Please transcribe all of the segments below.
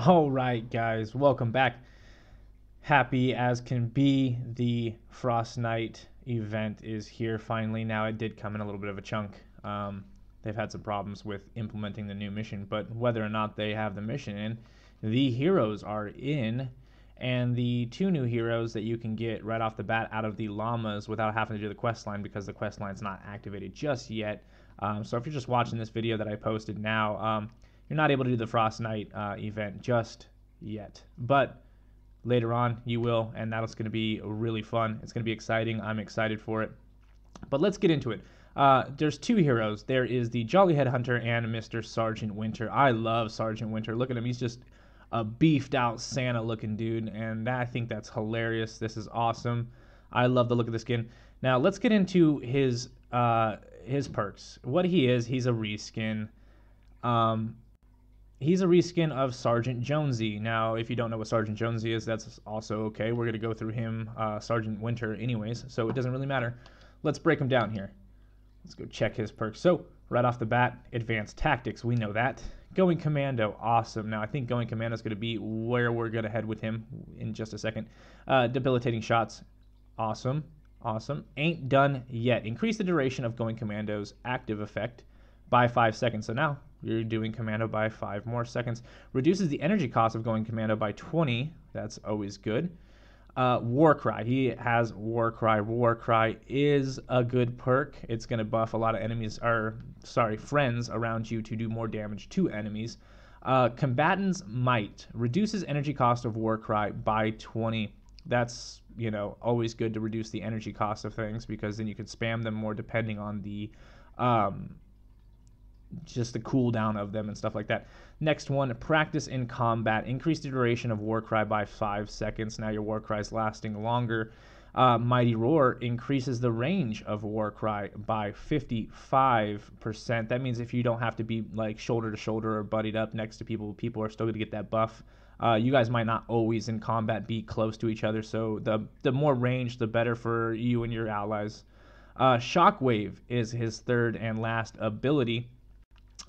All right, guys, welcome back. Happy as can be. The Frost Knight event is here finally. Now, it did come in a little bit of a chunk. They've had some problems with implementing the new mission, but whether or not they have the mission in, the heroes are in. And the two new heroes that you can get right off the bat out of the llamas without having to do the quest line because the quest line's not activated just yet. So if you're just watching this video that I posted now, you're not able to do the Frost Knight event just yet. But later on, you will, and that's going to be really fun. It's going to be exciting. I'm excited for it. But let's get into it. There's two heroes. There is the Jolly Headhunter and Mr. Sergeant Winter. I love Sergeant Winter. Look at him. He's just a beefed out Santa looking dude, and I think that's hilarious. This is awesome. I love the look of the skin. Now let's get into his perks. What he is, he's a reskin. He's a reskin of Sergeant Jonesy. Now, if you don't know what Sergeant Jonesy is, that's also okay. We're going to go through him, Sergeant Winter anyways, so it doesn't really matter. Let's break him down here. Let's go check his perks. So, right off the bat, Advanced Tactics, we know that. Going Commando, awesome. Now, I think Going Commando is going to be where we're going to head with him in just a second. Debilitating Shots, awesome. Awesome. Ain't done yet. Increase the duration of Going Commando's active effect by 5 seconds. So now you're doing Commando by 5 more seconds. Reduces the energy cost of Going Commando by 20. That's always good. Warcry. He has Warcry. Warcry is a good perk. It's going to buff a lot of friends around you to do more damage to enemies. Combatant's Might. Reduces energy cost of Warcry by 20. That's, always good to reduce the energy cost of things because then you can spam them more depending on the just the cooldown of them and stuff like that. Next one, Practice in Combat. Increase the duration of Warcry by 5 seconds. Now your Warcry is lasting longer. Mighty Roar increases the range of Warcry by 55%. That means if you don't have to be like shoulder to shoulder or buddied up next to people, people are still going to get that buff. You guys might not always in combat be close to each other, so the more range, the better for you and your allies. Shockwave is his third and last ability.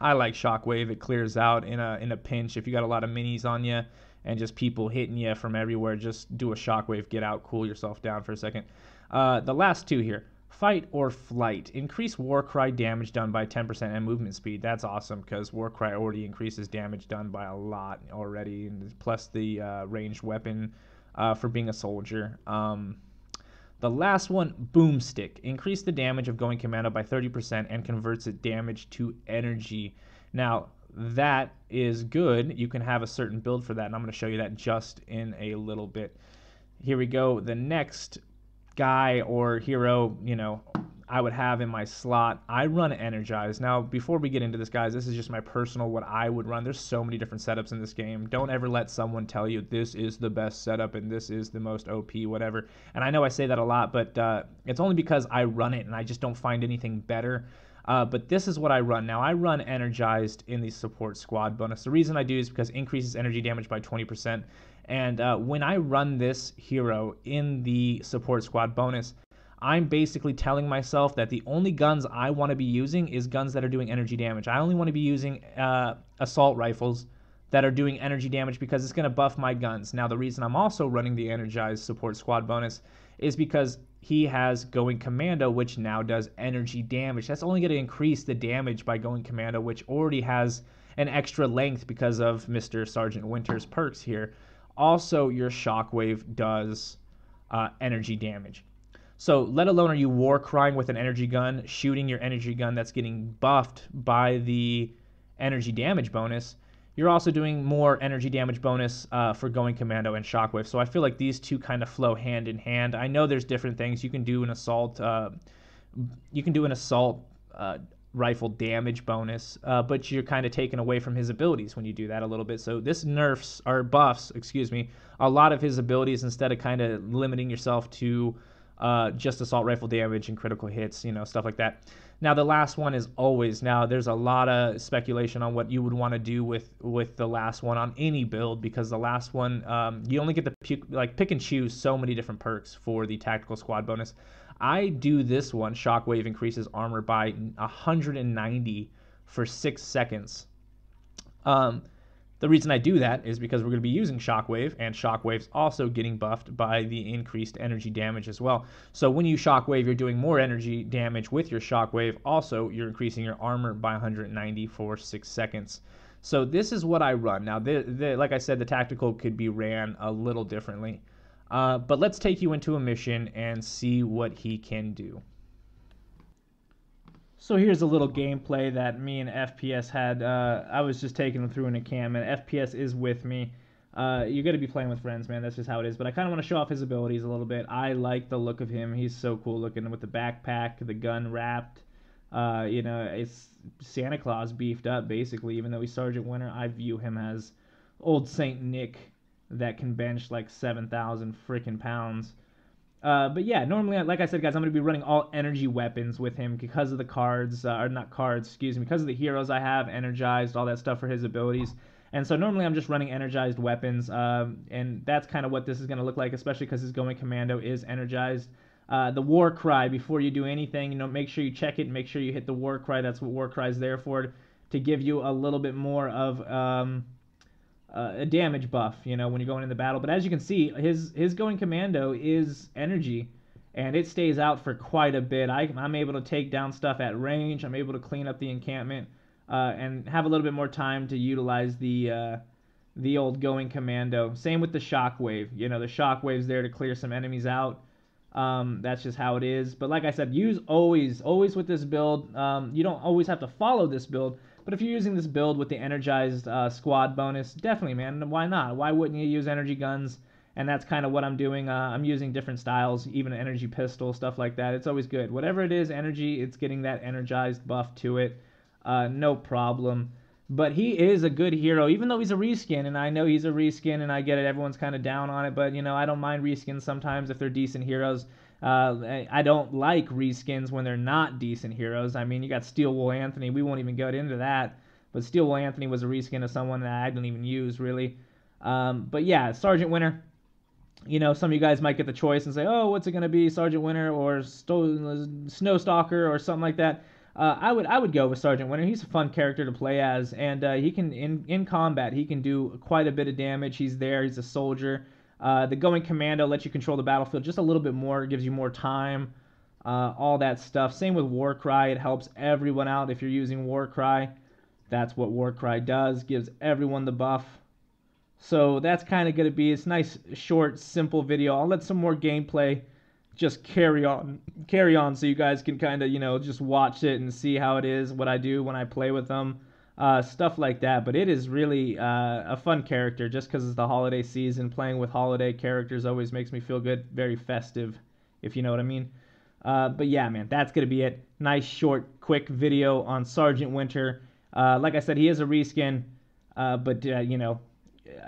I like Shockwave. It clears out in a pinch. If you got a lot of minis on you and just people hitting you from everywhere, just do a Shockwave, get out, cool yourself down for a second. The last two here, Fight or Flight. Increase Warcry damage done by 10% and movement speed. That's awesome because Warcry already increases damage done by a lot already, plus the ranged weapon for being a soldier. The last one, Boomstick. Increase the damage of Going Commando by 30% and converts its damage to energy. Now, that is good. You can have a certain build for that, and I'm going to show you that just in a little bit. Here we go. The next guy or hero, I would have in my slot. I run Energize. Now, before we get into this, guys, this is just my personal, what I would run. There's so many different setups in this game. Don't ever let someone tell you this is the best setup and this is the most OP, whatever. And I know I say that a lot, but it's only because I run it and I just don't find anything better. But this is what I run. Now, I run Energized in the Support Squad bonus. The reason I do is because it increases energy damage by 20%. And when I run this hero in the Support Squad bonus, I'm basically telling myself that the only guns I want to be using is guns that are doing energy damage. I only want to be using assault rifles that are doing energy damage because it's going to buff my guns. Now, the reason I'm also running the Energized Support Squad bonus is because he has Going Commando, which now does energy damage. That's only going to increase the damage by Going Commando, which already has an extra length because of Mr. Sergeant Winter's perks here. Also, your Shockwave does energy damage. So let alone are you Warcrying with an energy gun, shooting your energy gun that's getting buffed by the energy damage bonus, you're also doing more energy damage bonus for Going Commando and Shockwave. So I feel like these two kind of flow hand in hand. I know there's different things. You can do an assault rifle damage bonus, but you're kind of taken away from his abilities when you do that a little bit. So this buffs a lot of his abilities instead of kind of limiting yourself to just assault rifle damage and critical hits, stuff like that. Now, the last one is always, now there's a lot of speculation on what you would want to do with the last one on any build, because the last one, you only get to pick and choose so many different perks for the tactical squad bonus. I do this one, Shockwave increases armor by 190 for 6 seconds. The reason I do that is because we're going to be using Shockwave, and Shockwave's also getting buffed by the increased energy damage as well. So when you Shockwave, you're doing more energy damage with your Shockwave. Also, you're increasing your armor by 190 for 6 seconds. So this is what I run. Now, like I said, the tactical could be ran a little differently. But let's take you into a mission and see what he can do. So here's a little gameplay that me and FPS had. I was just taking them through in a cam, and FPS is with me. You got to be playing with friends, man. That's just how it is. But I kind of want to show off his abilities a little bit. I like the look of him. He's so cool looking with the backpack, the gun wrapped. You know, it's Santa Claus beefed up, basically. Even though he's Sergeant Winter, I view him as old Saint Nick that can bench like 7,000 freaking pounds. But yeah, normally, like I said, guys, I'm going to be running all energy weapons with him because of the cards, or not cards, excuse me, because of the heroes I have, energized, all that stuff for his abilities. And so normally I'm just running energized weapons, and that's kind of what this is going to look like, especially because his Going Commando is energized. The War Cry, before you do anything, you know, make sure you check it and make sure you hit the War Cry. That's what War Cry is there for, to give you a little bit more of a damage buff, you know, when you're going in the battle. But as you can see, his Going Commando is energy, and it stays out for quite a bit. I'm able to take down stuff at range. I'm able to clean up the encampment, and have a little bit more time to utilize the old Going Commando. Same with the Shockwave. You know, the Shockwave's there to clear some enemies out. That's just how it is. But like I said, use always with this build. You don't always have to follow this build, but if you're using this build with the energized squad bonus, definitely, man, why not? Why wouldn't you use energy guns? And that's kind of what I'm doing. I'm using different styles, even an energy pistol, stuff like that. It's always good. Whatever it is, energy, it's getting that energized buff to it. No problem. But he is a good hero, even though he's a reskin, and I know he's a reskin, and I get it, everyone's kind of down on it, but, you know, I don't mind reskins sometimes if they're decent heroes. I don't like reskins when they're not decent heroes. I mean, you got Steel Wool Anthony. We won't even go into that, but Steel Wool Anthony was a reskin of someone that I don't even use, really. But yeah, Sergeant Winter. You know, some of you guys might get the choice and say, oh, what's it going to be, Sergeant Winter or Snowstalker or something like that. I would go with Sergeant Winter. He's a fun character to play as, and he can in combat he can do quite a bit of damage. He's there. He's a soldier. The Going Commando lets you control the battlefield just a little bit more. It gives you more time. All that stuff. Same with War Cry. It helps everyone out if you're using War Cry. That's what War Cry does. Gives everyone the buff. So that's kind of going to be. It's a nice, short, simple video. I'll let some more gameplay just carry on so you guys can kind of, you know, just watch it and see how it is, what I do when I play with them, stuff like that. But it is really a fun character just because it's the holiday season. Playing with holiday characters always makes me feel good. Very festive, if you know what I mean. But yeah, man, that's going to be it. Nice, short, quick video on Sergeant Winter. Like I said, he is a reskin, but you know,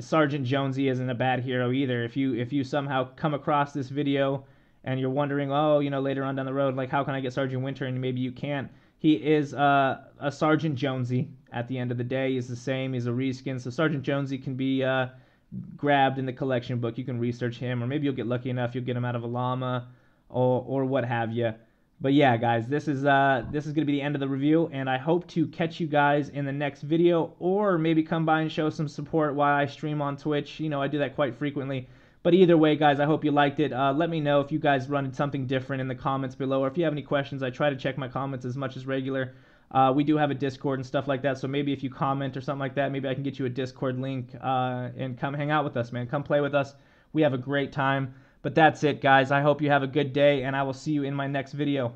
Sergeant Jonesy isn't a bad hero either. If you somehow come across this video and you're wondering, oh, you know, later on down the road, like, how can I get Sergeant Winter? And maybe you can't. He is a Sergeant Jonesy. At the end of the day, he's the same. He's a reskin. So Sergeant Jonesy can be grabbed in the collection book. You can research him, or maybe you'll get lucky enough you'll get him out of a llama or what have you. But yeah, guys, this is going to be the end of the review, and I hope to catch you guys in the next video, or maybe come by and show some support while I stream on Twitch. You know, I do that quite frequently. But either way, guys, I hope you liked it. Let me know if you guys run something different in the comments below, or if you have any questions. I try to check my comments as much as regular. We do have a Discord and stuff like that, so maybe if you comment or something like that, maybe I can get you a Discord link and come hang out with us, man. Come play with us. We have a great time. But that's it, guys. I hope you have a good day, and I will see you in my next video.